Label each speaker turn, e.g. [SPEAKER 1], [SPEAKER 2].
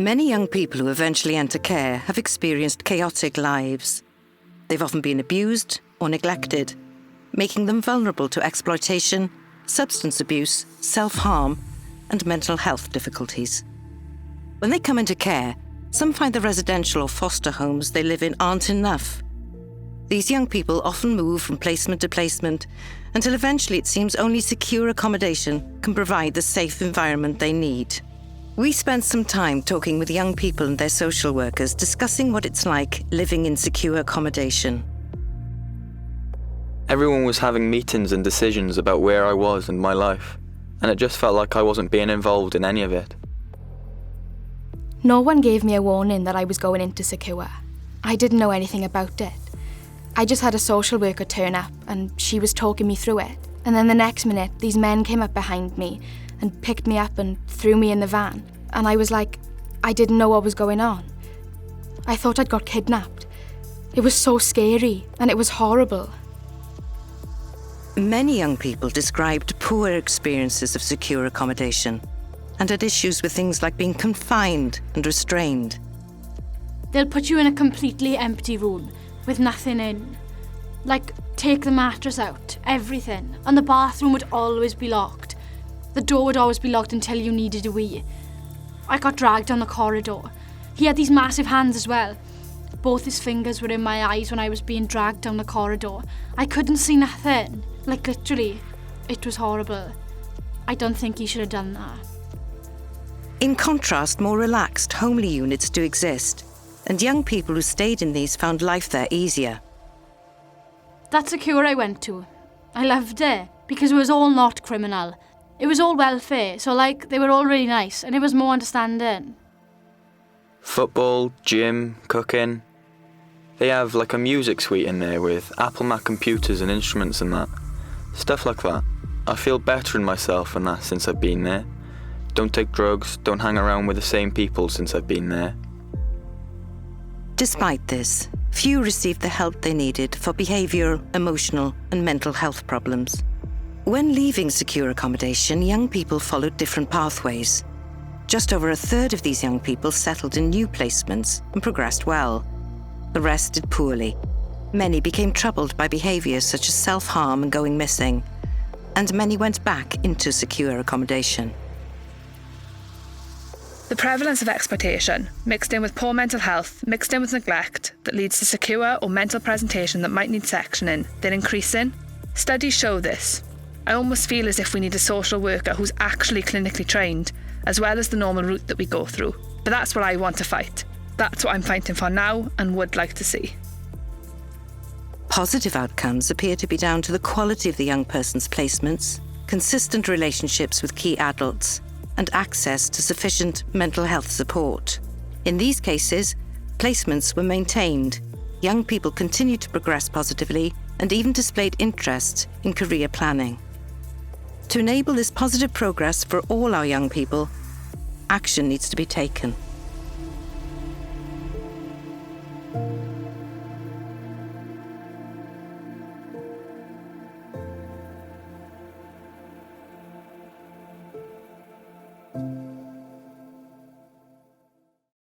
[SPEAKER 1] Many young people who eventually enter care have experienced chaotic lives. They've often been abused or neglected, making them vulnerable to exploitation, substance abuse, self-harm, and mental health difficulties. When they come into care, some find the residential or foster homes they live in aren't enough. These young people often move from placement to placement until eventually it seems only secure accommodation can provide the safe environment they need. We spent some time talking with young people and their social workers discussing what it's like living in secure accommodation.
[SPEAKER 2] Everyone was having meetings and decisions about where I was and my life, and it just felt like I wasn't being involved in any of it.
[SPEAKER 3] No one gave me a warning that I was going into Secure. I didn't know anything about it. I just had a social worker turn up and she was talking me through it. And then the next minute, these men came up behind me and picked me up and threw me in the van. And I was like, I didn't know what was going on. I thought I'd got kidnapped. It was so scary and it was horrible.
[SPEAKER 1] Many young people described poor experiences of secure accommodation and had issues with things like being confined and restrained.
[SPEAKER 4] They'll put you in a completely empty room with nothing in. Like, take the mattress out, everything. And the bathroom would always be locked. The door would always be locked until you needed a wee. I got dragged down the corridor. He had these massive hands as well. Both his fingers were in my eyes when I was being dragged down the corridor. I couldn't see nothing. Like, literally, it was horrible. I don't think he should have done that.
[SPEAKER 1] In contrast, more relaxed, homely units do exist, and young people who stayed in these found life there easier.
[SPEAKER 4] That Secure I went to, I loved it because it was all not criminal. It was all welfare, so like they were all really nice and it was more understanding.
[SPEAKER 2] Football, gym, cooking. They have like a music suite in there with Apple Mac computers and instruments and that. Stuff like that. I feel better in myself and that since I've been there. Don't take drugs, don't hang around with the same people since I've been there.
[SPEAKER 1] Despite this, few received the help they needed for behavioural, emotional and mental health problems. When leaving secure accommodation, young people followed different pathways. Just over a third of these young people settled in new placements and progressed well. The rest did poorly. Many became troubled by behaviours such as self-harm and going missing, and many went back into secure accommodation.
[SPEAKER 5] The prevalence of exploitation, mixed in with poor mental health, mixed in with neglect, that leads to secure or mental presentation that might need sectioning, they're increasing. Studies show this. I almost feel as if we need a social worker who's actually clinically trained, as well as the normal route that we go through. But that's what I want to fight. That's what I'm fighting for now and would like to see.
[SPEAKER 1] Positive outcomes appear to be down to the quality of the young person's placements, consistent relationships with key adults, and access to sufficient mental health support. In these cases, placements were maintained. Young people continued to progress positively and even displayed interest in career planning. To enable this positive progress for all our young people, action needs to be taken.